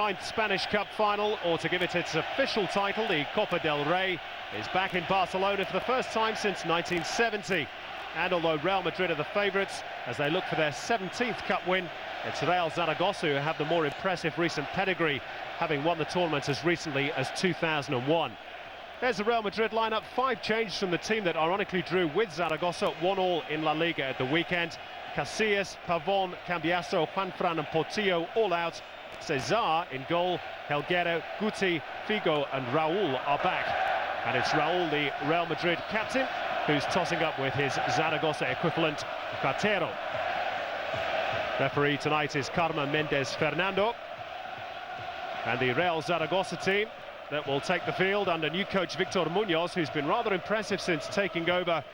Ninth Spanish Cup final, or to give it its official title, the Copa del Rey, is back in Barcelona for the first time since 1970. And although Real Madrid are the favourites as they look for their 17th cup win, it's Real Zaragoza who have the more impressive recent pedigree, having won the tournament as recently as 2001. There's the Real Madrid lineup, 5 changes from the team that ironically drew with Zaragoza 1-1 in La Liga at the weekend. Casillas, Pavón, Cambiaso, Juanfran and Portillo all out. Cesar in goal, Helguero, Guti, Figo and Raúl are back. And it's Raúl, the Real Madrid captain, who's tossing up with his Zaragoza equivalent, Cartero. Referee tonight is Carmen Méndez Fernando. And the Real Zaragoza team that will take the field under new coach Victor Muñoz, who's been rather impressive since taking over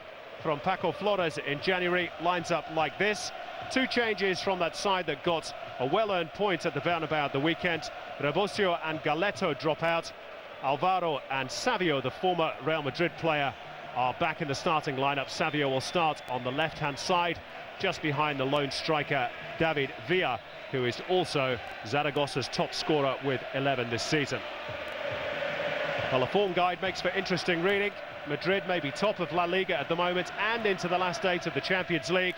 from Paco Flores in January, lines up like this. 2 changes from that side that got a well-earned point at the Bernabeu at the weekend. Rebosio and Galeto drop out. Alvaro and Savio, the former Real Madrid player, are back in the starting lineup. Savio will start on the left-hand side, just behind the lone striker David Villa, who is also Zaragoza's top scorer with 11 this season. Well, the form guide makes for interesting reading. Madrid may be top of La Liga at the moment and into the last 8 of the Champions League.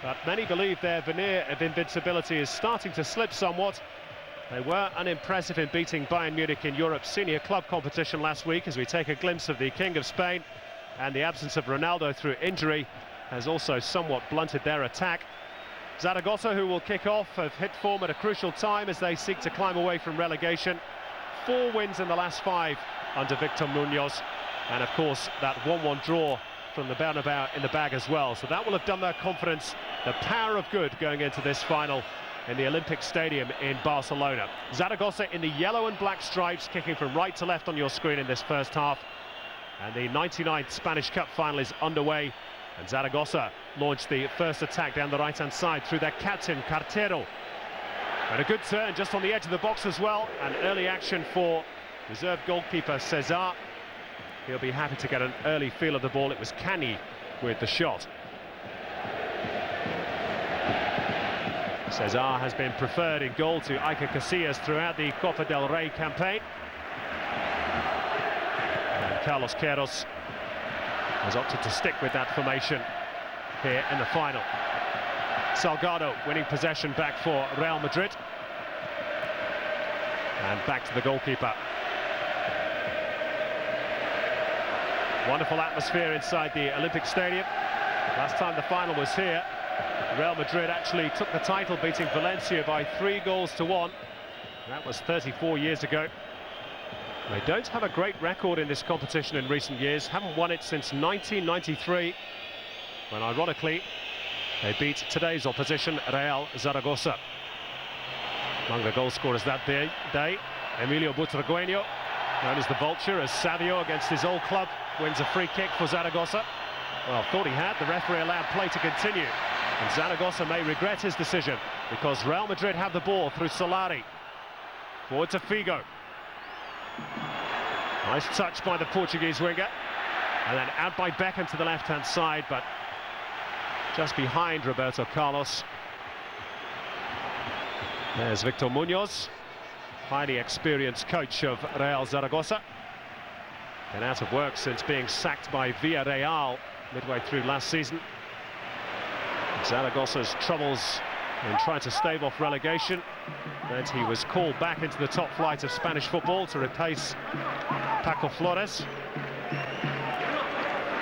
But many believe their veneer of invincibility is starting to slip somewhat. They were unimpressive in beating Bayern Munich in Europe's senior club competition last week, as we take a glimpse of the King of Spain. And the absence of Ronaldo through injury has also somewhat blunted their attack. Zaragoza, who will kick off, have hit form at a crucial time as they seek to climb away from relegation. 4 wins in the last 5 under Victor Muñoz. And of course, that 1-1 draw from the Bernabeu in the bag as well. So that will have done their confidence the power of good going into this final in the Olympic Stadium in Barcelona. Zaragoza in the yellow and black stripes, kicking from right to left on your screen in this first half. And the 99th Spanish Cup final is underway. And Zaragoza launched the first attack down the right-hand side through their captain, Cartero. And a good turn just on the edge of the box as well. And early action for reserve goalkeeper Cesar. He'll be happy to get an early feel of the ball. It was Cani with the shot. Cesar has been preferred in goal to Iker Casillas throughout the Copa del Rey campaign. And Carlos Queiroz has opted to stick with that formation here in the final. Salgado winning possession back for Real Madrid. And back to the goalkeeper. Wonderful atmosphere inside the Olympic Stadium. Last time the final was here, Real Madrid actually took the title, beating Valencia by 3-1. That was 34 years ago. They don't have a great record in this competition in recent years, haven't won it since 1993, when ironically they beat today's opposition, Real Zaragoza. Among the goal scorers that day, Emilio Butragueño, known as the Vulture, as Savio against his old club wins a free kick for Zaragoza. Well, thought he had. The referee allowed play to continue. And Zaragoza may regret his decision, because Real Madrid have the ball through Solari. Forward to Figo. Nice touch by the Portuguese winger. And then out by Beckham to the left-hand side, but just behind Roberto Carlos. There's Victor Muñoz, highly experienced coach of Real Zaragoza. Been out of work since being sacked by Villarreal midway through last season. Zaragoza's troubles in trying to stave off relegation meant he was called back into the top flight of Spanish football to replace Paco Flores.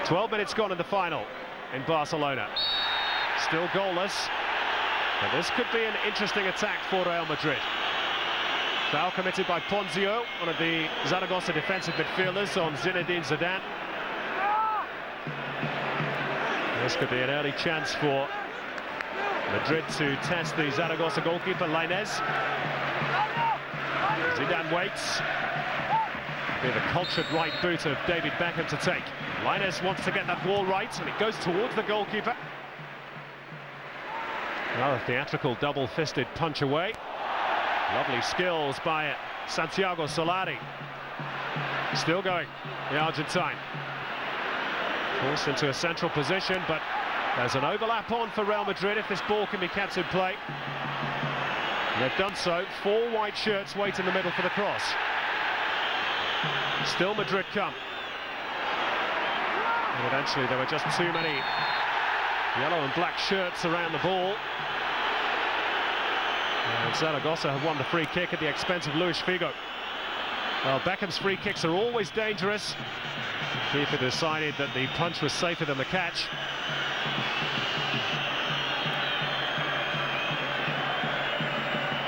12 minutes gone in the final in Barcelona. Still goalless. And this could be an interesting attack for Real Madrid. Foul committed by Ponzio, one of the Zaragoza defensive midfielders, on Zinedine Zidane. This could be an early chance for Madrid to test the Zaragoza goalkeeper, Lainez. Zidane waits. Be the cultured right boot of David Beckham to take. Lainez wants to get that ball right, and it goes towards the goalkeeper. Another theatrical double-fisted punch away. Lovely skills by Santiago Solari. Still going, the Argentine. Forced into a central position, but there's an overlap on for Real Madrid if this ball can be kept in play. They've done so. 4 white shirts wait in the middle for the cross. Still Madrid come. And eventually there were just too many yellow and black shirts around the ball. And Zaragoza have won the free kick at the expense of Luis Figo. Well, Beckham's free kicks are always dangerous. The keeper decided that the punch was safer than the catch.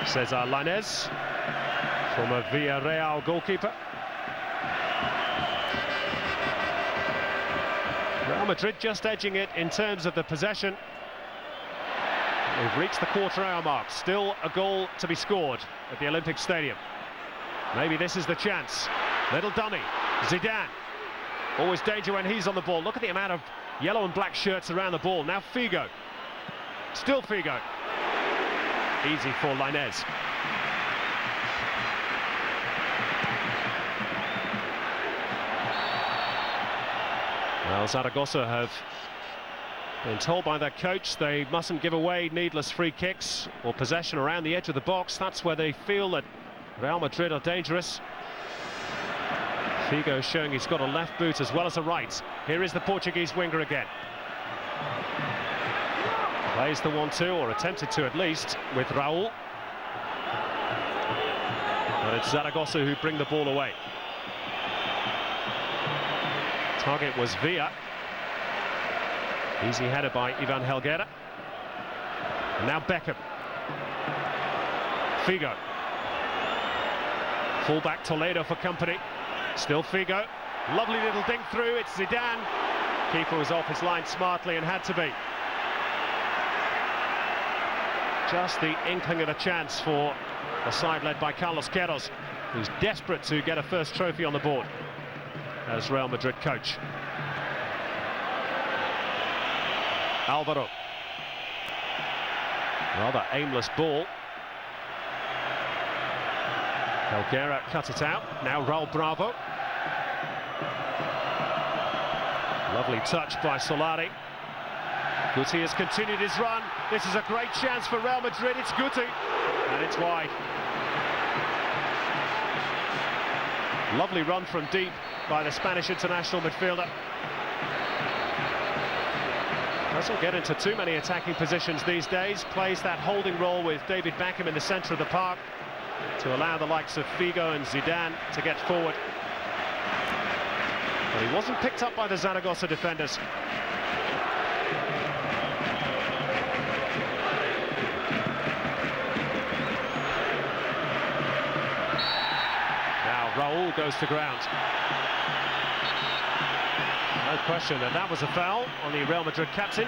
Cesar Lainez, former Villarreal goalkeeper. Real Madrid just edging it in terms of the possession. They've reached the quarter-hour mark. Still a goal to be scored at the Olympic Stadium. Maybe this is the chance. Little dummy, Zidane. Always danger when he's on the ball. Look at the amount of yellow and black shirts around the ball. Now Figo. Still Figo. Easy for Lainez. Well, Zaragoza have been told by their coach they mustn't give away needless free kicks or possession around the edge of the box. That's where they feel that Real Madrid are dangerous. Figo showing he's got a left boot as well as a right. Here is the Portuguese winger again. Plays the 1-2, or attempted to at least, with Raul. But it's Zaragoza who bring the ball away. Target was Villa. Easy header by Ivan Helguera. And now Beckham. Figo. Fullback Toledo for company. Still Figo. Lovely little dink through. It's Zidane. Keeper was off his line smartly and had to be. Just the inkling of a chance for the side led by Carlos Queiroz, who's desperate to get a first trophy on the board as Real Madrid coach. Alvaro. Rather aimless ball. Helguera cut it out. Now Raul Bravo. Lovely touch by Solari. Guti has continued his run. This is a great chance for Real Madrid. It's Guti, and it's wide. Lovely run from deep by the Spanish international midfielder. Doesn't get into too many attacking positions these days. Plays that holding role with David Beckham in the centre of the park to allow the likes of Figo and Zidane to get forward. But he wasn't picked up by the Zaragoza defenders. Raul goes to ground. No question that that was a foul on the Real Madrid captain,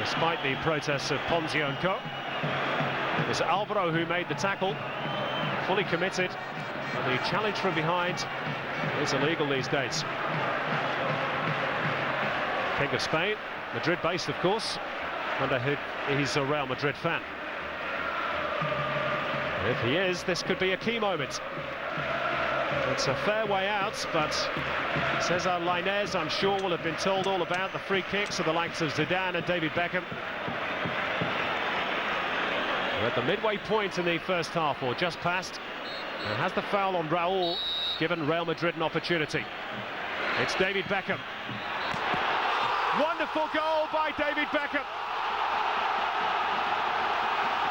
despite the protests of Ponzio and co. It was Alvaro who made the tackle, fully committed, and the challenge from behind is illegal these days. King of Spain, Madrid-based of course, and he's a Real Madrid fan. If he is, this could be a key moment. It's a fair way out, but Cesar Lainez, I'm sure, will have been told all about the free kicks of the likes of Zidane and David Beckham. We're at the midway point in the first half, or just past, and has the foul on Raul given Real Madrid an opportunity. It's David Beckham. Wonderful goal by David Beckham.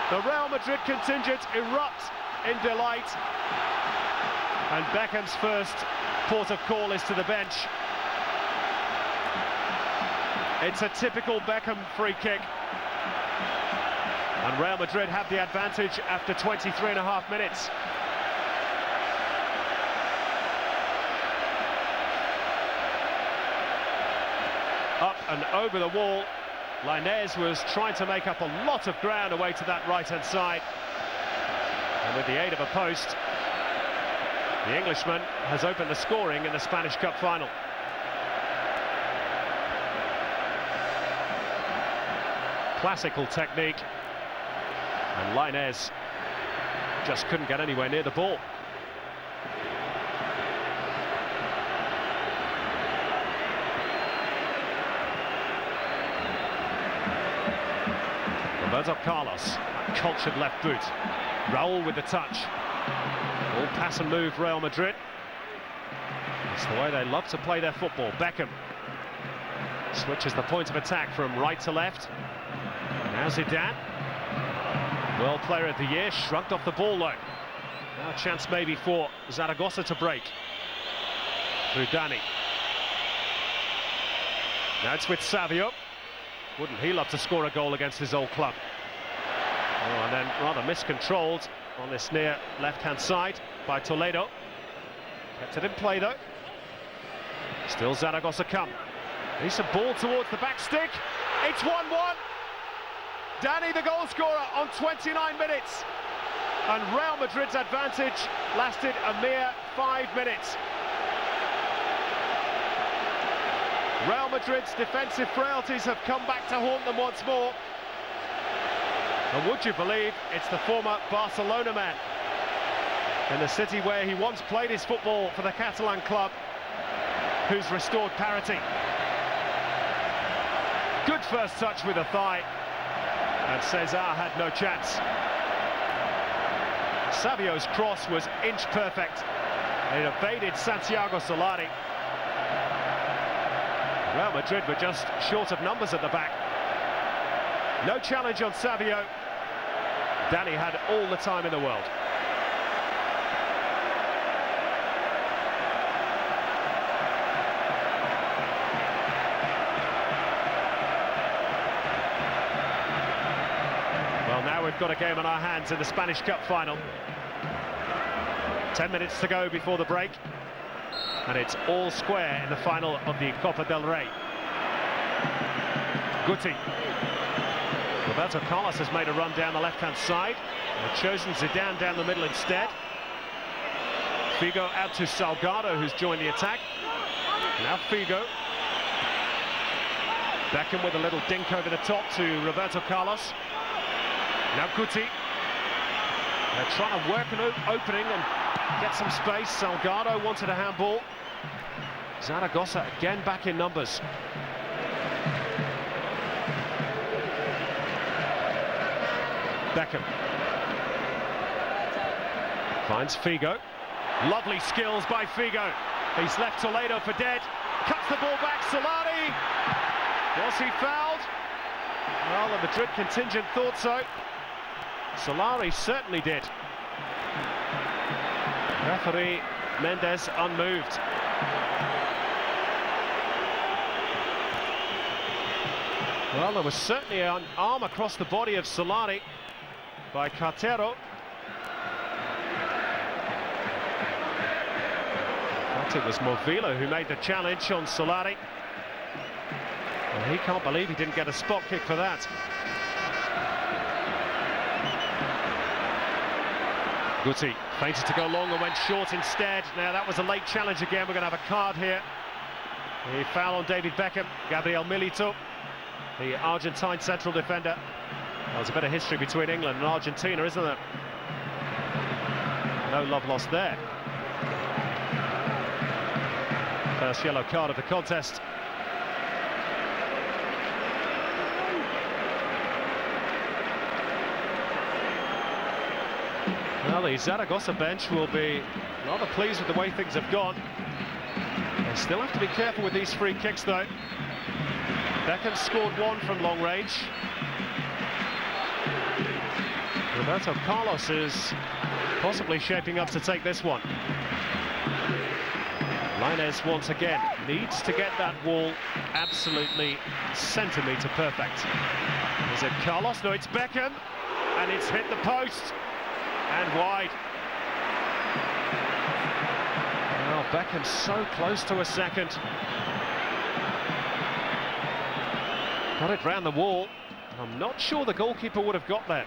The Real Madrid contingent erupt in delight. And Beckham's first port of call is to the bench. It's a typical Beckham free kick. And Real Madrid have the advantage after 23.5 minutes. Up and over the wall. Lainez was trying to make up a lot of ground away to that right-hand side. And with the aid of a post, the Englishman has opened the scoring in the Spanish Cup final. Classical technique, and Lainez just couldn't get anywhere near the ball. Roberto Carlos, a cultured left boot. Raul with the touch. All pass and move Real Madrid. It's the way they love to play their football. Beckham switches the point of attack from right to left. Now Zidane. World Player of the Year, shrugged off the ball though. Now a chance maybe for Zaragoza to break. Through Dani. Now it's with Savio. Wouldn't he love to score a goal against his old club? Oh, and then rather miscontrolled on this near left-hand side by Toledo. Kept it in play though. Still Zaragoza come. He's a ball towards the back stick. It's 1-1. Dani, the goal scorer, on 29 minutes. And Real Madrid's advantage lasted a mere 5 minutes. Real Madrid's defensive frailties have come back to haunt them once more. And would you believe it's the former Barcelona man in the city where he once played his football for the Catalan club who's restored parity. Good first touch with a thigh, and Cesar had no chance. Savio's cross was inch perfect. It evaded Santiago Solari. Real Madrid were just short of numbers at the back. No challenge on Savio. Dani had all the time in the world. Well, now we've got a game on our hands in the Spanish Cup final. 10 minutes to go before the break. And it's all square in the final of the Copa del Rey. Guti. Roberto Carlos has made a run down the left-hand side. They've chosen Zidane down the middle instead. Figo out to Salgado, who's joined the attack. Now Figo. Beckham with a little dink over the top to Roberto Carlos. Now Guti. They're trying to work an opening and get some space. Salgado wanted a handball. Zaragoza again back in numbers. Beckham finds Figo. Lovely skills by Figo. He's left Toledo for dead. Cuts the ball back. Solari. Was he fouled? Well, the Madrid contingent thought so. Solari certainly did. Referee Mendes unmoved. Well, there was certainly an arm across the body of Solari by Cartero. But it was Movila who made the challenge on Solari. And he can't believe he didn't get a spot kick for that. Guti feinted to go long and went short instead. Now that was a late challenge again. We're going to have a card here. The foul on David Beckham. Gabriel Milito, the Argentine central defender. Well, there's a bit of history between England and Argentina, isn't there? No love lost there. First yellow card of the contest. Well, the Zaragoza bench will be rather pleased with the way things have gone. They still have to be careful with these free kicks, though. Beckham scored one from long range. Roberto Carlos is possibly shaping up to take this one. Lainez once again needs to get that wall absolutely centimetre perfect. Is it Carlos? No, it's Beckham, and it's hit the post and wide. Well, Beckham's so close to a second. Got it round the wall. I'm not sure the goalkeeper would have got there.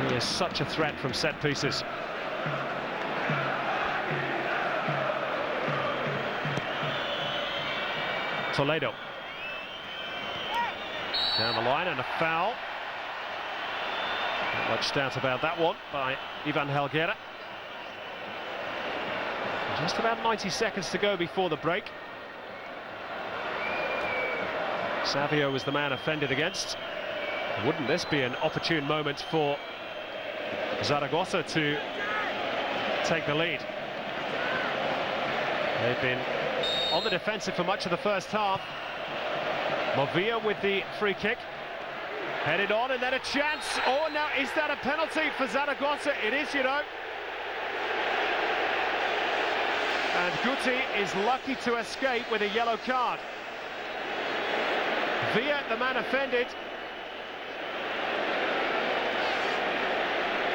He is such a threat from set pieces. Toledo. Down the line and a foul. Not much doubt about that one by Ivan Helguera. Just about 90 seconds to go before the break. Savio was the man offended against. Wouldn't this be an opportune moment for Zaragoza to take the lead? They've been on the defensive for much of the first half. Movia with the free kick. Headed on, and then a chance. Oh, now is that a penalty for Zaragoza? It is, you know. And Guti is lucky to escape with a yellow card. Villa, the man offended.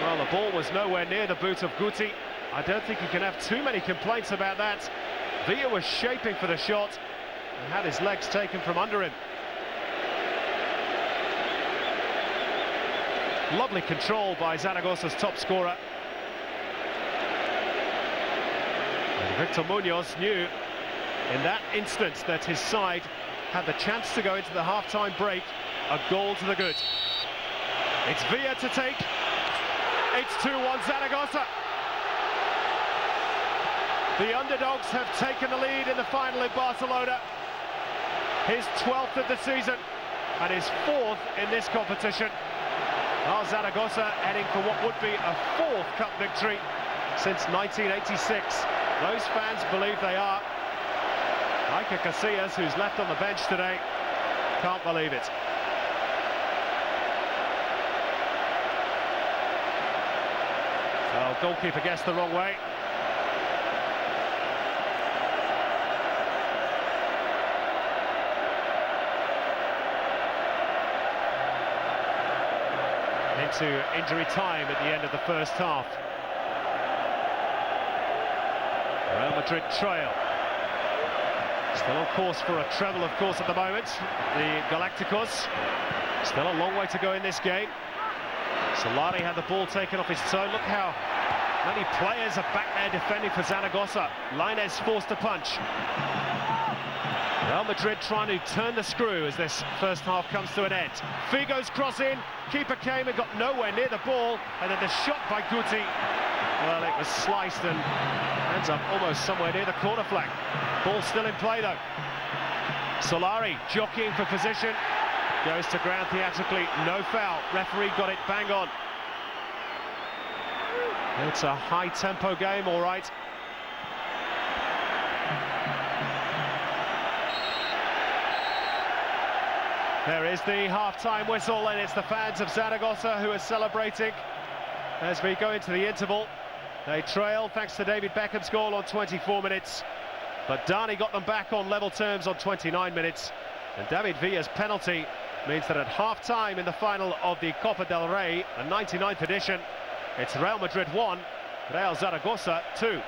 Well, the ball was nowhere near the boot of Guti. I don't think you can have too many complaints about that. Villa was shaping for the shot and had his legs taken from under him. Lovely control by Zaragoza's top scorer. And Victor Munoz knew in that instance that his side had the chance to go into the half-time break. A goal to the good. It's Villa to take. It's 2-1 Zaragoza. The underdogs have taken the lead in the final in Barcelona. His 12th of the season and his 4th in this competition. Well, Zaragoza heading for what would be a 4th cup victory since 1986. Those fans believe they are. Iker Casillas, who's left on the bench today, can't believe it. Well, goalkeeper guessed the wrong way. Into injury time at the end of the first half. Real Madrid trail. Still on course for a treble, of course, at the moment. The Galacticos. Still a long way to go in this game. Solari had the ball taken off his toe. Look how many players are back there defending for Zaragoza. Lainez forced to punch. Real Madrid trying to turn the screw as this first half comes to an end. Figo's cross in, keeper came and got nowhere near the ball, and then the shot by Guti, well, it was sliced and ends up almost somewhere near the corner flag. Ball still in play though. Solari jockeying for position, goes to ground theatrically, no foul. Referee got it bang on. It's a high-tempo game, all right. There is the half-time whistle, and it's the fans of Zaragoza who are celebrating as we go into the interval. They trail thanks to David Beckham's goal on 24 minutes, but Dani got them back on level terms on 29 minutes, and David Villa's penalty means that at half-time in the final of the Copa del Rey, the 99th edition, it's Real Madrid 1, Real Zaragoza 2.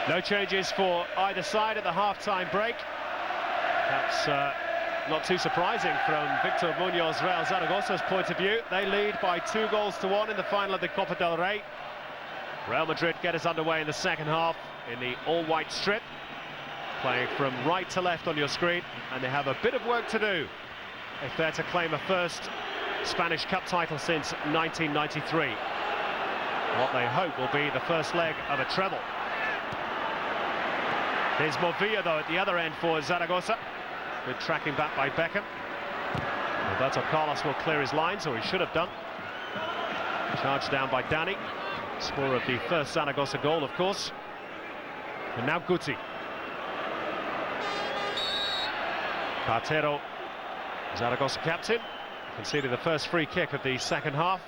No changes for either side at the half-time break. That's not too surprising from Victor Munoz, Real Zaragoza's point of view. They lead by 2-1 in the final of the Copa del Rey. Real Madrid get us underway in the second half in the all-white strip, playing from right to left on your screen, and they have a bit of work to do if they're to claim a first Spanish Cup title since 1993. What they hope will be the first leg of a treble. There's Movia, though, at the other end for Zaragoza. Good tracking back by Beckham. Roberto Carlos will clear his lines, or he should have done. Charged down by Dani, scorer of the first Zaragoza goal, of course. And now Guti. Cartero, Zaragoza captain, conceded the first free kick of the second half.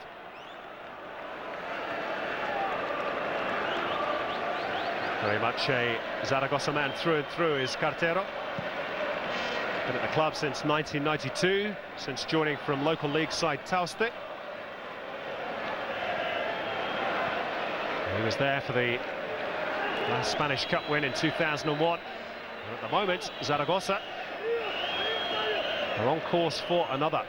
Very much a Zaragoza man through and through is Cartero. Been at the club since 1992, since joining from local league side Tauste. He was there for the last Spanish Cup win in 2001. And at the moment, Zaragoza are on course for another.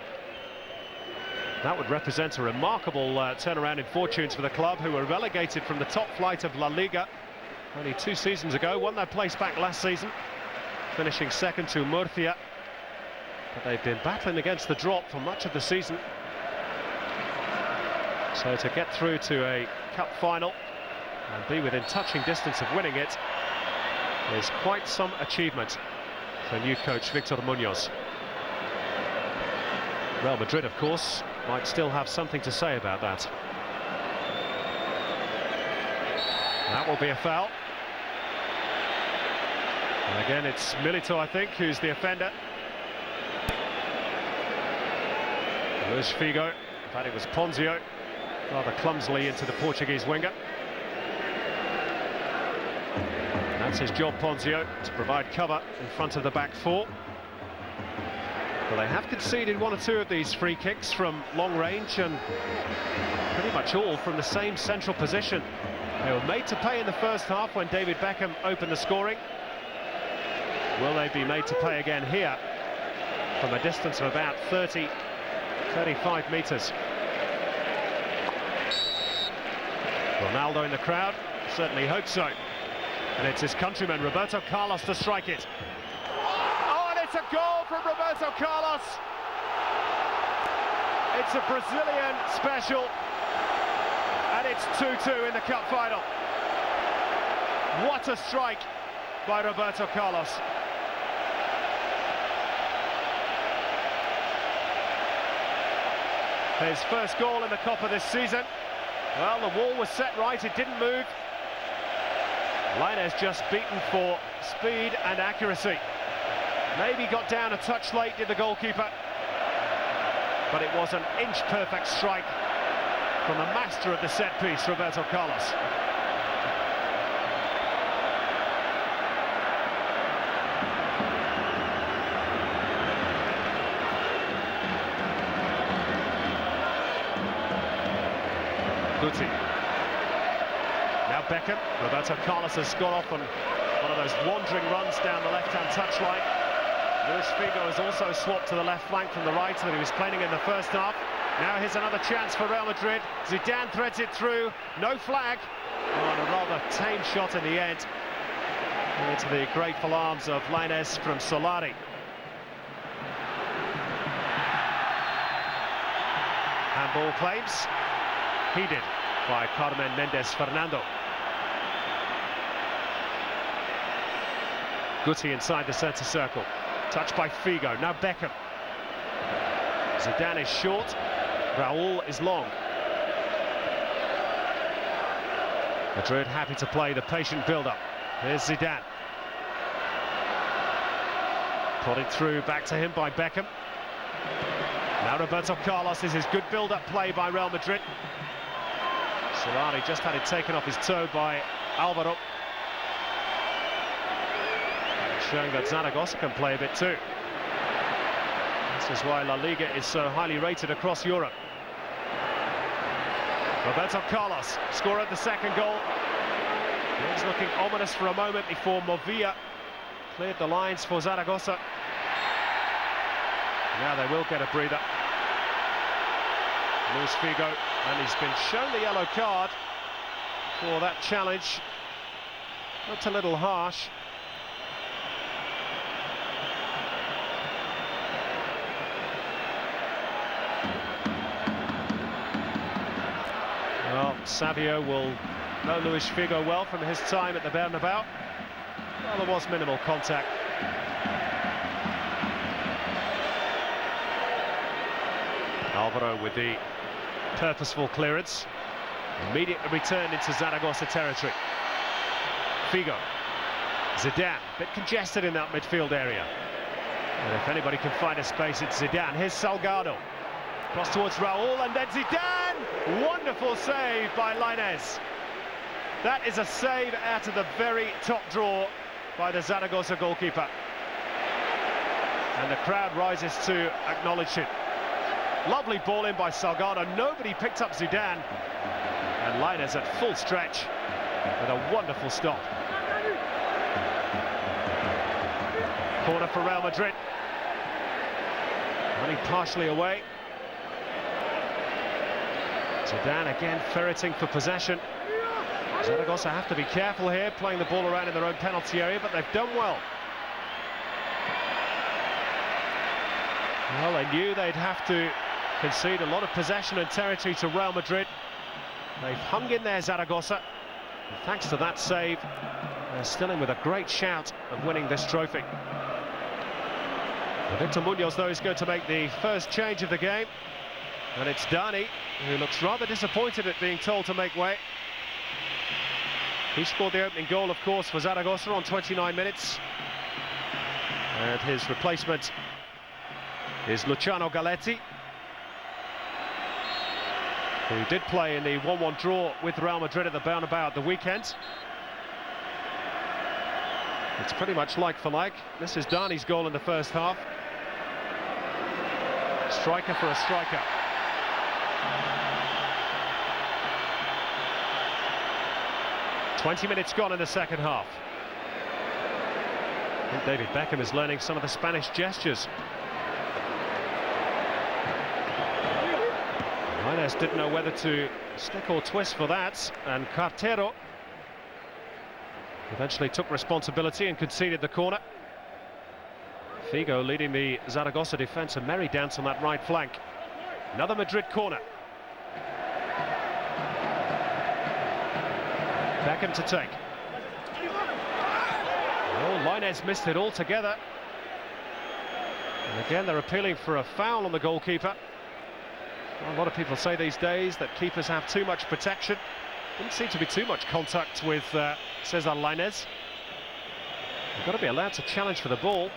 That would represent a remarkable turnaround in fortunes for the club, who were relegated from the top flight of La Liga only 2 seasons ago, won their place back last season, finishing second to Murcia. But they've been battling against the drop for much of the season. So to get through to a cup final and be within touching distance of winning it is quite some achievement for new coach Victor Munoz. Real Madrid, of course, might still have something to say about that. That will be a foul. And again, it's Milito, I think, who's the offender. Luis Figo, in fact it was Ponzio, rather clumsily into the Portuguese winger. That's his job, Ponzio, to provide cover in front of the back four. Well, they have conceded one or two of these free kicks from long range, and pretty much all from the same central position. They were made to pay in the first half when David Beckham opened the scoring. Will they be made to pay again here from a distance of about 35 metres? Ronaldo in the crowd, certainly hope so. And it's his countryman Roberto Carlos to strike it. Oh, and it's a goal from Roberto Carlos. It's a Brazilian special, and it's 2-2 in the cup final. What a strike by Roberto Carlos. His first goal in the Copa this season. Well, the wall was set right, it didn't move. Lainez just beaten for speed and accuracy. Maybe got down a touch late, did the goalkeeper. But it was an inch-perfect strike from the master of the set piece, Roberto Carlos. Guti. Now Beckham. Roberto Carlos has gone off on one of those wandering runs down the left-hand touchline. Luis Figo has also swapped to the left flank from the right that he was playing in the first half. Now here's another chance for Real Madrid. Zidane threads it through. No flag. Oh, and a rather tame shot in the end. Into the grateful arms of Lainez from Solari. Handball claims. Heeded by Carmen Mendes Fernando. Guti inside the centre circle. Touched by Figo. Now Beckham. Zidane is short. Raul is long. Madrid happy to play the patient build-up. Here's Zidane. Put it through back to him by Beckham. Now Roberto Carlos is his good build-up play by Real Madrid. Solari just had it taken off his toe by Alvaro. Showing that Zaragoza can play a bit too. This is why La Liga is so highly rated across Europe. Roberto Carlos, scorer of the second goal. It's looking ominous for a moment before Movilla cleared the lines for Zaragoza. Now they will get a breather. Luis Figo, and he's been shown the yellow card for that challenge. Looked a little harsh. Well, Savio will know Luis Figo well from his time at the Bernabeu. Well, there was minimal contact. Alvaro with the purposeful clearance. Immediately returned into Zaragoza territory. Figo. Zidane, a bit congested in that midfield area. And if anybody can find a space, it's Zidane. Here's Salgado. Cross towards Raul, and then Zidane! Wonderful save by Lainez. That is a save out of the very top drawer by the Zaragoza goalkeeper. And the crowd rises to acknowledge it. Lovely ball in by Salgado. Nobody picked up Zidane. And Lainez at full stretch with a wonderful stop. Corner for Real Madrid. Running partially away. Zidane again ferreting for possession. Zaragoza have to be careful here, playing the ball around in their own penalty area, but they've done well. Well, they knew they'd have to concede a lot of possession and territory to Real Madrid. They've hung in there, Zaragoza. And thanks to that save, they're still in with a great shout of winning this trophy. Victor Munoz, though, is going to make the first change of the game. And it's Dani, who looks rather disappointed at being told to make way. He scored the opening goal, of course, for Zaragoza on 29 minutes. And his replacement is Luciano Galletti, who did play in the 1-1 draw with Real Madrid at the Bernabeu at the weekend. It's pretty much like for like. This is Dani's goal in the first half. Striker for a striker. "20 minutes gone in the second half. I think David Beckham is learning some of the Spanish gestures. Lainez didn't know whether to stick or twist for that, and Cartero eventually took responsibility and conceded the corner. Figo leading the Zaragoza defence, a merry dance on that right flank. Another Madrid corner. Beckham to take. Oh, Lainez missed it altogether. And again, they're appealing for a foul on the goalkeeper. Well, a lot of people say these days that keepers have too much protection. Didn't seem to be too much contact with Cesar Lainez. You've got to be allowed to challenge for the ball.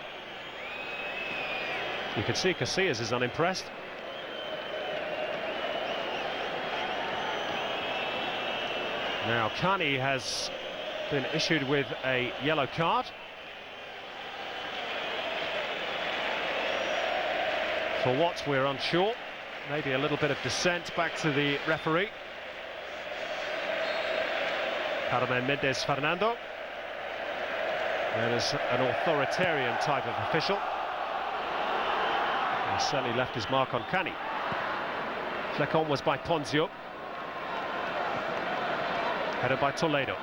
You can see Casillas is unimpressed. Now Cani has been issued with a yellow card. For what, we're unsure. Maybe a little bit of dissent back to the referee. Carmen Mendes Fernando. There is an authoritarian type of official. He certainly left his mark on Cani. Fleck-on was by Ponzio. Headed by Toledo.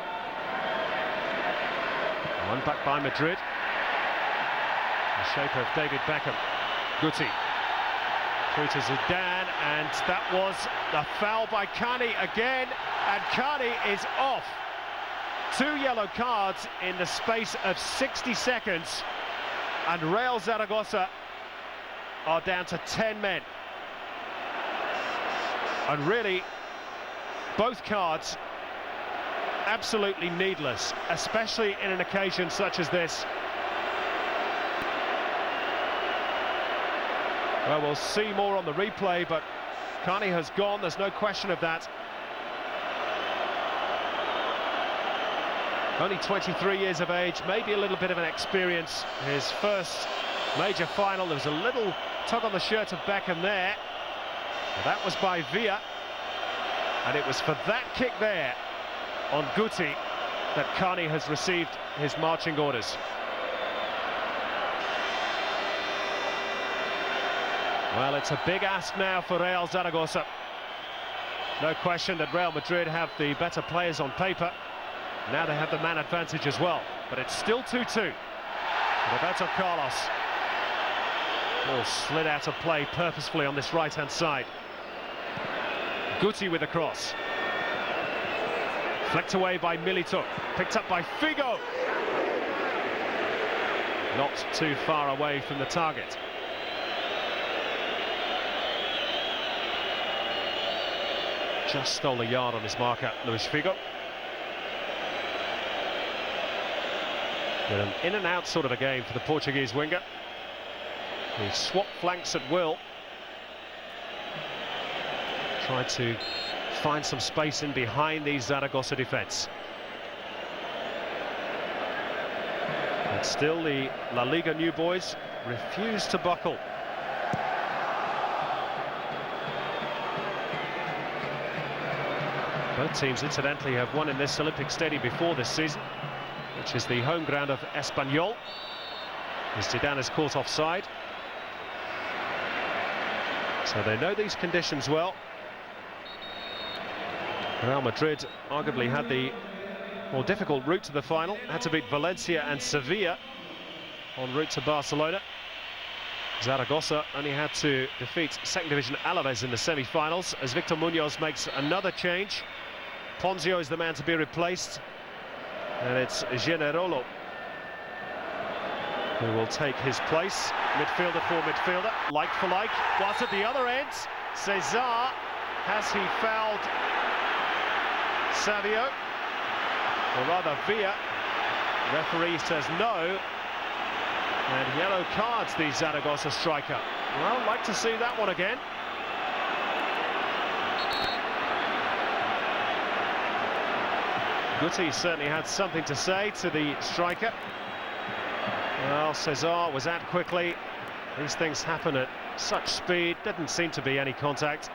One back by Madrid. The shape of David Beckham. Guti. Through to Zidane, and that was the foul by Cani again, and Cani is off. 2 yellow cards in the space of 60 seconds, and Real Zaragoza are down to 10 men. And really, both cards absolutely needless, especially in an occasion such as this. Well, we'll see more on the replay, but Cani has gone, there's no question of that. Only 23 years of age, maybe a little bit of an experience. His first major final, there was a little tug on the shirt of Beckham there. And that was by Villa. And it was for that kick there on Guti that Cani has received his marching orders. Well, it's a big ask now for Real Zaragoza. No question that Real Madrid have the better players on paper. Now they have the man advantage as well. But it's still 2-2. Roberto Carlos. Ball slid out of play purposefully on this right-hand side. Guti with a cross. Flecked away by Milito. Picked up by Figo. Not too far away from the target. Just stole a yard on his marker, Luis Figo. With an in and out sort of a game for the Portuguese winger. He swapped flanks at will. Tried to find some space in behind the Zaragoza defence. But still the La Liga new boys refuse to buckle. Both teams, incidentally, have won in this Olympic Stadium before this season, which is the home ground of Espanyol. As Zidane is caught offside. So they know these conditions well. Real Madrid arguably had the more difficult route to the final. Had to beat Valencia and Sevilla en route to Barcelona. Zaragoza only had to defeat second division Alaves in the semi-finals as Victor Munoz makes another change. Ponzio is the man to be replaced, and it's Generolo who will take his place. Midfielder for midfielder, like for like. Whilst at the other end, Cesar, has he fouled Savio? Or rather Villa. Referee says no. And yellow cards the Zaragoza striker. Well, I'd like to see that one again. Guti certainly had something to say to the striker. Well, Cesar was out quickly. These things happen at such speed. Didn't seem to be any contact.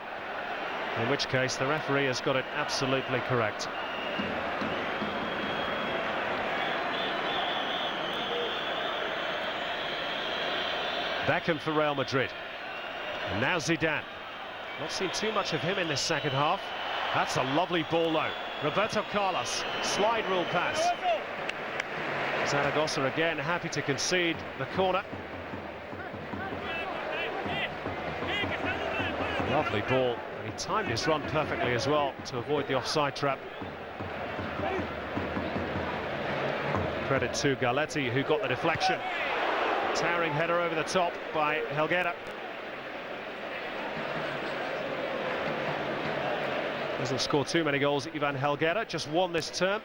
In which case, the referee has got it absolutely correct. Beckham for Real Madrid. And now Zidane. Not seen too much of him in this second half. That's a lovely ball though. Roberto Carlos, slide rule pass. Zaragoza again happy to concede the corner. Lovely ball. And he timed his run perfectly as well to avoid the offside trap. Credit to Galletti, who got the deflection. Towering header over the top by Helguera. Doesn't score too many goals, Ivan Helguera, just one this term.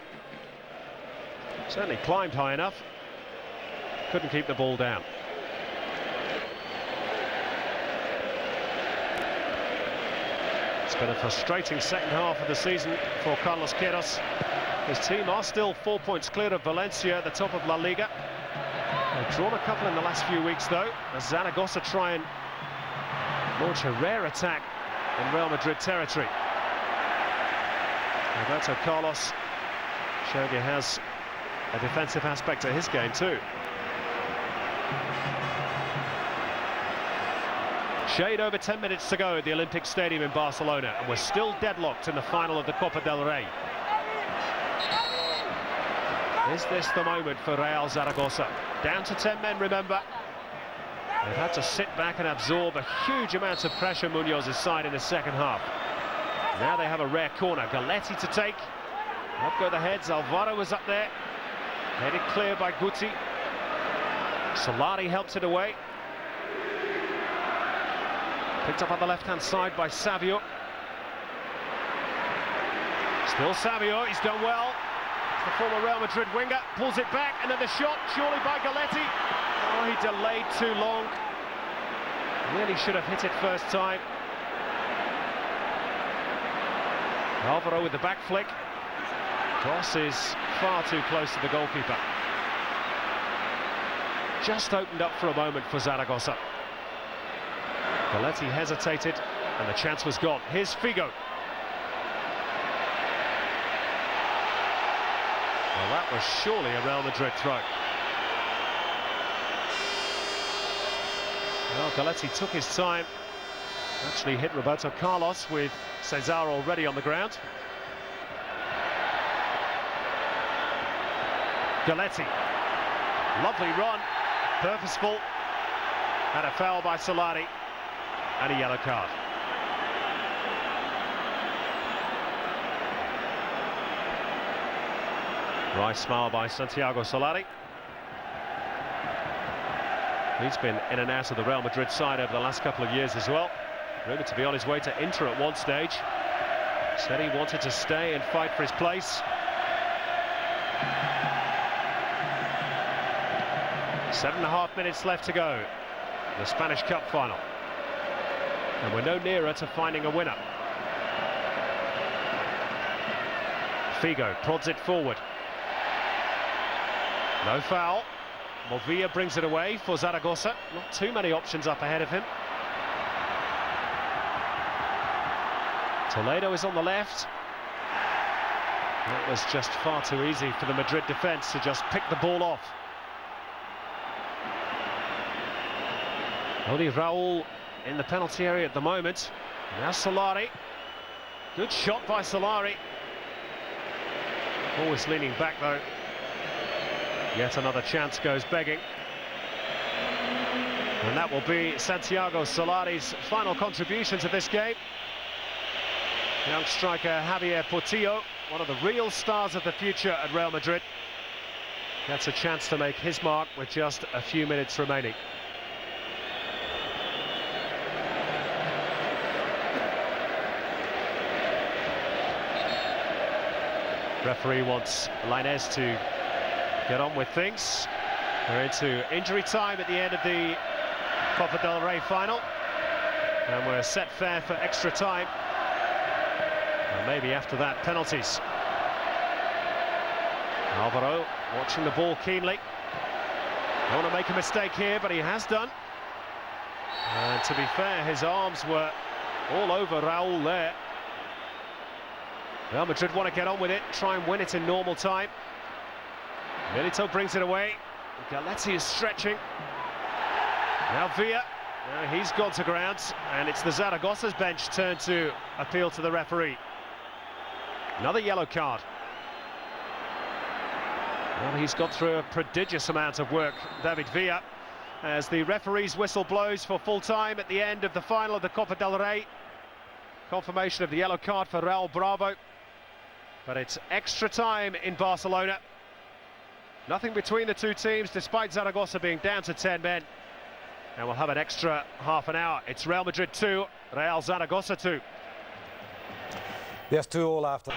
Certainly climbed high enough. Couldn't keep the ball down. It's been a frustrating second half of the season for Carlos Queiroz. His team are still 4 points clear of Valencia at the top of La Liga. They've drawn a couple in the last few weeks though, as Zaragoza try and launch a rare attack in Real Madrid territory. Roberto Carlos showed he has a defensive aspect to his game too. Shade over 10 minutes to go at the Olympic Stadium in Barcelona, and we're still deadlocked in the final of the Copa del Rey. Is this the moment for Real Zaragoza? Down to 10 men, remember. They've had to sit back and absorb a huge amount of pressure Munoz's side in the second half. Now they have a rare corner. Galletti to take. Up go the heads. Alvaro was up there. Headed clear by Guti. Solari helps it away. Picked up on the left-hand side by Savio. Still Savio, he's done well. The former Real Madrid winger pulls it back, and then the shot, surely by Galletti. Oh, he delayed too long. Really should have hit it first time. Alvaro with the back flick. Cross is far too close to the goalkeeper. Just opened up for a moment for Zaragoza. Galletti hesitated, and the chance was gone. Here's Figo. Well, that was surely a Real Madrid throw. Well, Galletti took his time. Actually hit Roberto Carlos with Cesar already on the ground. Galletti. Lovely run. Purposeful. And a foul by Solari. And a yellow card. Wry smile by Santiago Solari. He's been in and out of the Real Madrid side over the last couple of years as well. Rumoured to be on his way to Inter at one stage. Said he wanted to stay and fight for his place. Seven and a half minutes left to go. The Spanish Cup final. And we're no nearer to finding a winner. Figo prods it forward. No foul. Movilla brings it away for Zaragoza. Not too many options up ahead of him. Toledo is on the left. That was just far too easy for the Madrid defence to just pick the ball off. Only Raul in the penalty area at the moment. Now Solari. Good shot by Solari. Always leaning back though. Yet another chance goes begging. And that will be Santiago Solari's final contribution to this game. Young striker Javier Portillo, one of the real stars of the future at Real Madrid, gets a chance to make his mark with just a few minutes remaining. Referee wants Lainez to get on with things. We're into injury time at the end of the Copa del Rey final, and we're set fair for extra time, and maybe after that penalties. Alvaro watching the ball keenly. Don't want to make a mistake here, but he has done. And to be fair, his arms were all over Raúl there. Real Madrid want to get on with it, try and win it in normal time. Milito brings it away. Galletti is stretching. Now Villa, he's gone to ground, and it's the Zaragoza's bench turn to appeal to the referee. Another yellow card. Well, he's got through a prodigious amount of work, David Villa, as the referee's whistle blows for full time at the end of the final of the Copa del Rey. Confirmation of the yellow card for Raúl Bravo. But it's extra time in Barcelona. Nothing between the two teams, despite Zaragoza being down to 10 men. And we'll have an extra half an hour. It's Real Madrid 2, Real Zaragoza 2. Yes, 2-2 after.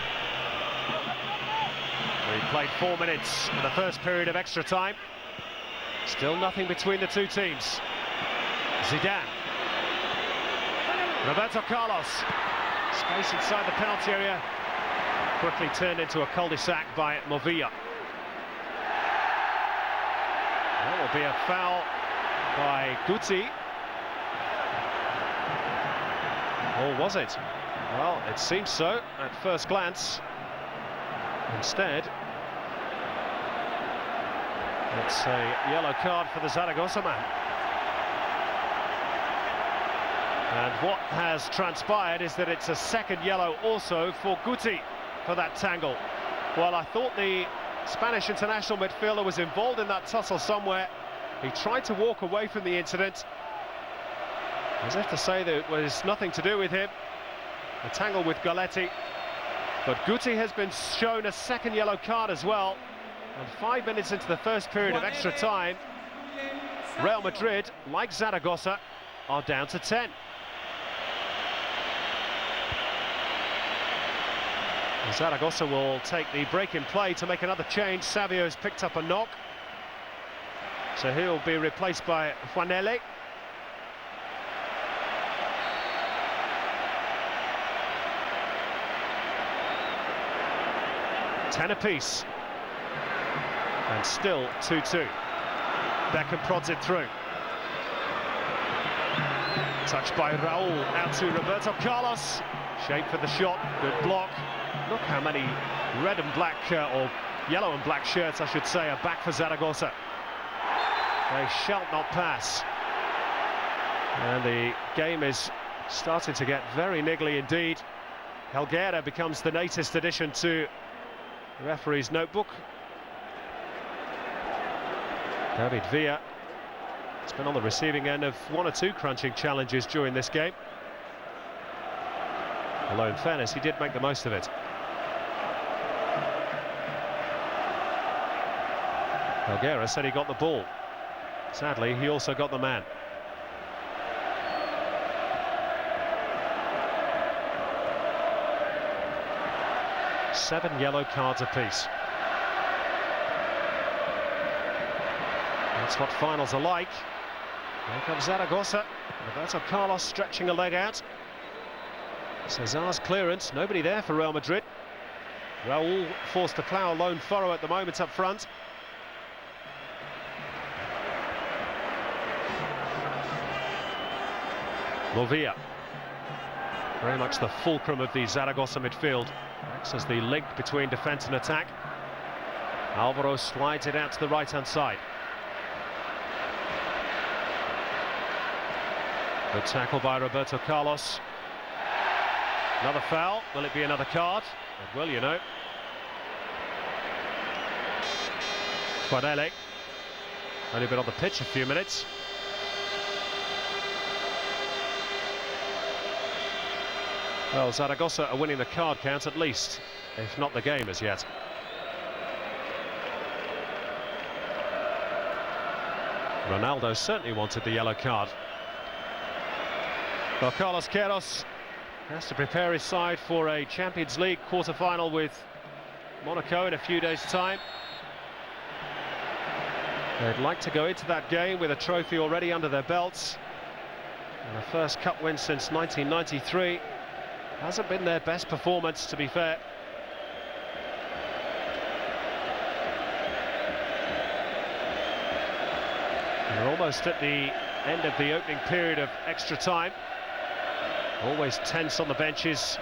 We played 4 minutes in the first period of extra time. Still nothing between the two teams. Zidane. Roberto Carlos. Space inside the penalty area. Quickly turned into a cul-de-sac by Movilla. That will be a foul by Guti. Or was it? Well, it seems so at first glance. Instead, it's a yellow card for the Zaragoza man. And what has transpired is that it's a second yellow also for Guti for that tangle. Well, I thought the Spanish international midfielder was involved in that tussle somewhere. He tried to walk away from the incident, as if to say that it was nothing to do with him. The tangle with Galletti. But Guti has been shown a second yellow card as well. And 5 minutes into the first period of extra time, Real Madrid, like Zaragoza, are down to 10. Zaragoza will take the break in play to make another change. Savio has picked up a knock, so he'll be replaced by Juanele. Ten apiece, and still 2-2. Beckham prods it through. Touched by Raúl, out to Roberto Carlos. Shape for the shot, good block. Look how many red and black, or yellow and black shirts, I should say, are back for Zaragoza. They shall not pass. And the game is starting to get very niggly indeed. Helguera becomes the latest addition to the referee's notebook. David Villa has been on the receiving end of 1 or 2 crunching challenges during this game. Although, in fairness, he did make the most of it. Helguera said he got the ball. Sadly, he also got the man. Seven yellow cards apiece. That's what finals are like. Here comes Zaragoza. Roberto Carlos stretching a leg out. Cesar's clearance, nobody there for Real Madrid. Raúl forced to plough a lone furrow at the moment up front. Movilla, very much the fulcrum of the Zaragoza midfield, acts as the link between defence and attack. Alvaro slides it out to the right-hand side. Good tackle by Roberto Carlos. Another foul. Will it be another card? It will, you know. Juanele only been on the pitch a few minutes. Well, Zaragoza are winning the card count at least, if not the game as yet. Ronaldo certainly wanted the yellow card. Well, Carlos Queiroz has to prepare his side for a Champions League quarter-final with Monaco in a few days' time. They'd like to go into that game with a trophy already under their belts. And the first cup win since 1993. Hasn't been their best performance, to be fair. They're almost at the end of the opening period of extra time. Always tense on the benches.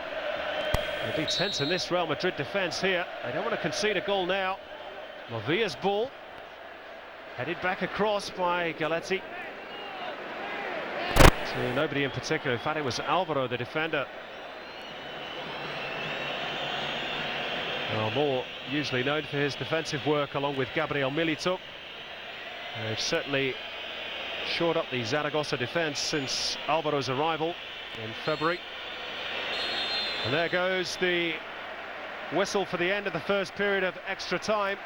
They'll be tense in this Real Madrid defence here. They don't want to concede a goal now. Movia's ball. Headed back across by Galletti. To nobody in particular. In fact, it was Alvaro, the defender. Well, more usually known for his defensive work along with Gabriel Milito. They've certainly shored up the Zaragoza defence since Alvaro's arrival in February. And there goes the whistle for the end of the first period of extra time.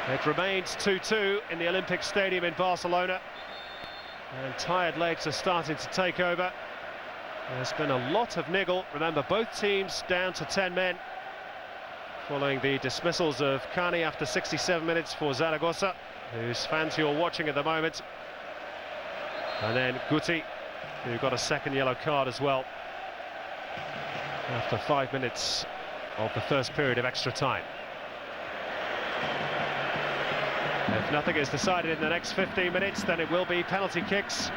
It remains 2-2 in the Olympic Stadium in Barcelona. And tired legs are starting to take over. There's been a lot of niggle. Remember, both teams down to 10 men following the dismissals of Cani after 67 minutes for Zaragoza, whose fans you're watching at the moment. And then Guti, who got a second yellow card as well after 5 minutes of the first period of extra time. If nothing is decided in the next 15 minutes, then it will be penalty kicks.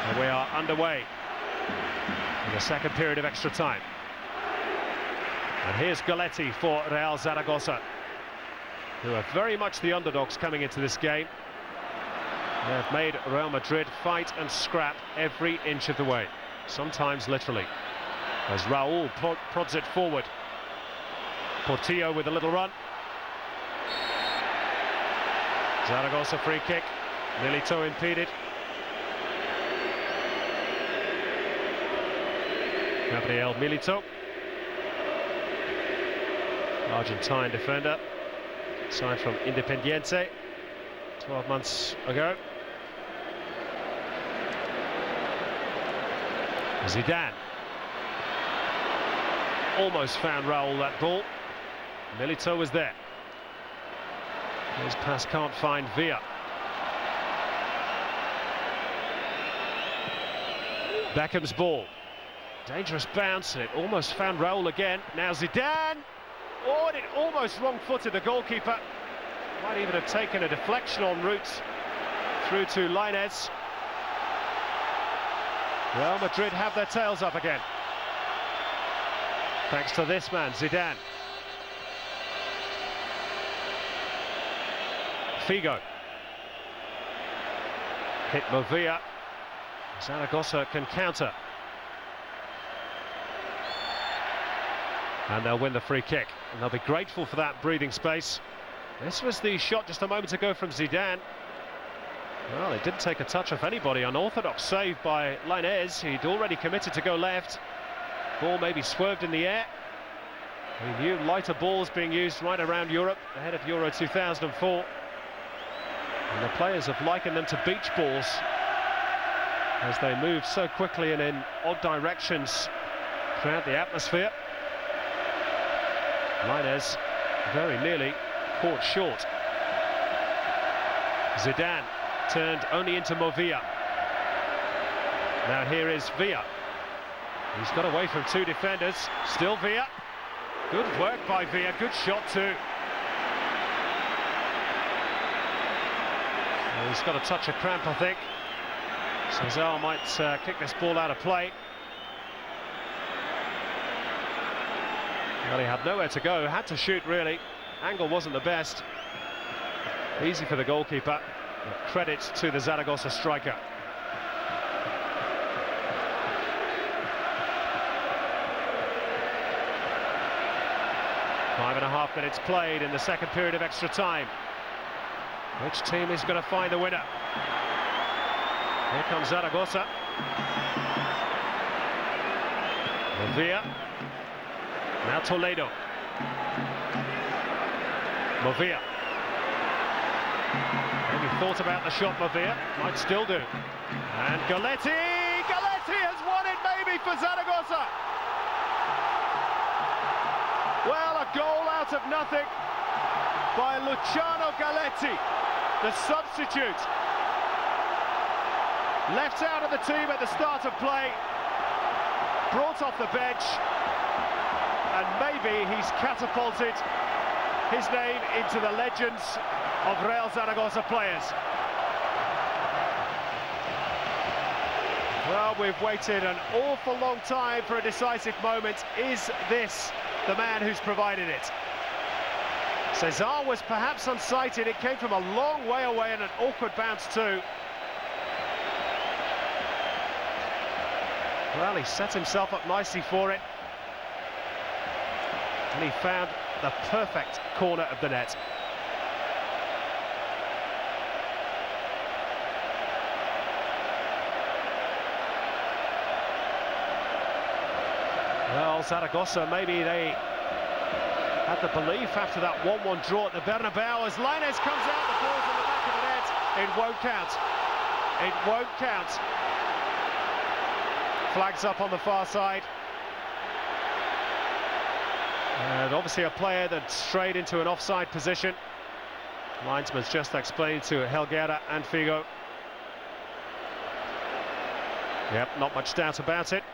And we are underway in the second period of extra time. And here's Galletti for Real Zaragoza, who are very much the underdogs coming into this game. They've made Real Madrid fight and scrap every inch of the way, sometimes literally. As Raúl prods it forward. Portillo with a little run. Zaragoza free kick. Milito impeded. Gabriel Milito, Argentine defender, signed from Independiente 12 months ago. Zidane almost found Raúl that ball. Milito was there. His pass can't find Villa. Beckham's ball. Dangerous bounce, and it almost found Raúl again. Now Zidane. Oh, and it almost wrong-footed the goalkeeper. Might even have taken a deflection en route through to Lainez. Real Madrid have their tails up again, thanks to this man, Zidane. Figo. Hit Movia. Zaragoza can counter. And they'll win the free kick. And they'll be grateful for that breathing space. This was the shot just a moment ago from Zidane. Well, it didn't take a touch off anybody. Unorthodox save by Lainez. He'd already committed to go left. Ball maybe swerved in the air. We knew lighter balls being used right around Europe ahead of Euro 2004. And the players have likened them to beach balls as they move so quickly and in odd directions throughout the atmosphere. Lainez very nearly caught short. Zidane turned only into Movia. Now here is Villa. He's got away from two defenders. Still Villa. Good work by Villa. Good shot too. Well, he's got a touch of cramp, I think. Cesar might kick this ball out of play. Well, he had nowhere to go. Had to shoot, really. Angle wasn't the best. Easy for the goalkeeper. Credit to the Zaragoza striker. Five and a half minutes played in the second period of extra time. Which team is going to find the winner? Here comes Zaragoza. Movia. Now Toledo. Movia. Maybe thought about the shot, Movia. Might still do. And Galletti! Galletti has won it maybe for Zaragoza! Well, a goal out of nothing by Luciano Galletti, the substitute. Left out of the team at the start of play, brought off the bench, and maybe he's catapulted his name into the legends of Real Zaragoza players. Well, we've waited an awful long time for a decisive moment. Is this the man who's provided it? Cesar was perhaps unsighted. It came from a long way away and an awkward bounce too. Well, he set himself up nicely for it. And he found the perfect corner of the net. Well, Zaragoza, maybe they had the belief after that 1-1 draw at the Bernabeu. As Lainez comes out, the ball's in the back of the net. It won't count. It won't count. Flags up on the far side. And obviously a player that strayed into an offside position. Linesman's just explained to Helguera and Figo. Yep, not much doubt about it.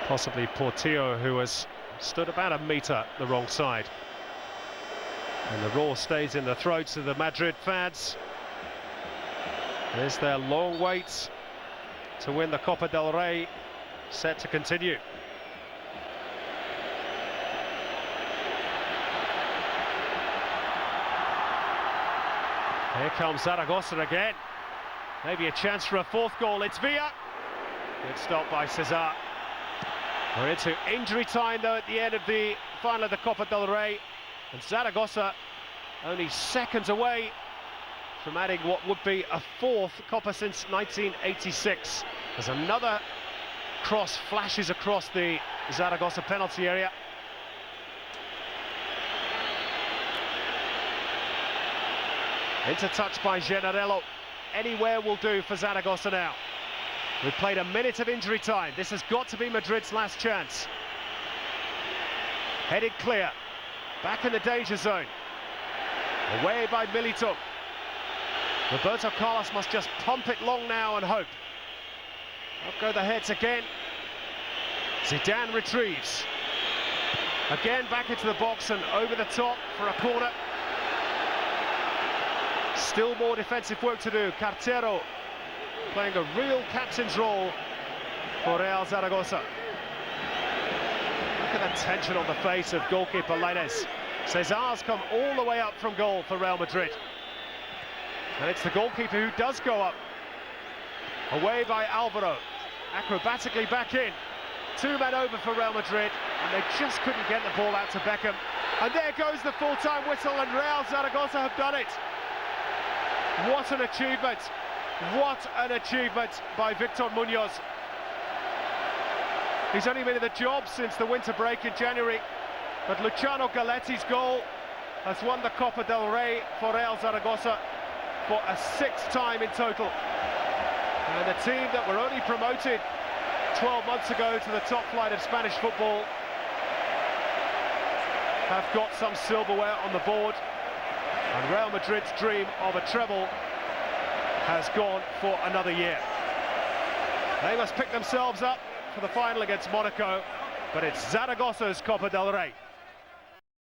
Possibly Portillo, who has stood about a metre the wrong side. And the roar stays in the throats of the Madrid fans. There's their long wait to win the Copa del Rey, set to continue. Here comes Zaragoza again. Maybe a chance for a fourth goal. It's Villa. Good stop by Cesar. We're into injury time though at the end of the final of the Copa del Rey. And Zaragoza only seconds away from adding what would be a fourth Copa since 1986. As another cross flashes across the Zaragoza penalty area. Into touch by Generello. Anywhere will do for Zaragoza now. We've played a minute of injury time. This has got to be Madrid's last chance. Headed clear. Back in the danger zone. Away by Milito. Roberto Carlos must just pump it long now and hope. Up go the heads again. Zidane retrieves. Again back into the box and over the top for a corner. Still more defensive work to do. Cartero playing a real captain's role for Real Zaragoza. Look at the tension on the face of goalkeeper Lainez. Cesar's come all the way up from goal for Real Madrid. And it's the goalkeeper who does go up. Away by Alvaro. Acrobatically back in. Two men over for Real Madrid. And they just couldn't get the ball out to Beckham. And there goes the full-time whistle and Real Zaragoza have done it. What an achievement. What an achievement by Victor Munoz. He's only been in the job since the winter break in January, but Luciano Galletti's goal has won the Copa del Rey for Real Zaragoza for a sixth time in total. And the team that were only promoted 12 months ago to the top flight of Spanish football have got some silverware on the board. And Real Madrid's dream of a treble has gone for another year. They must pick themselves up for the final against Monaco, but it's Zaragoza's Copa del Rey.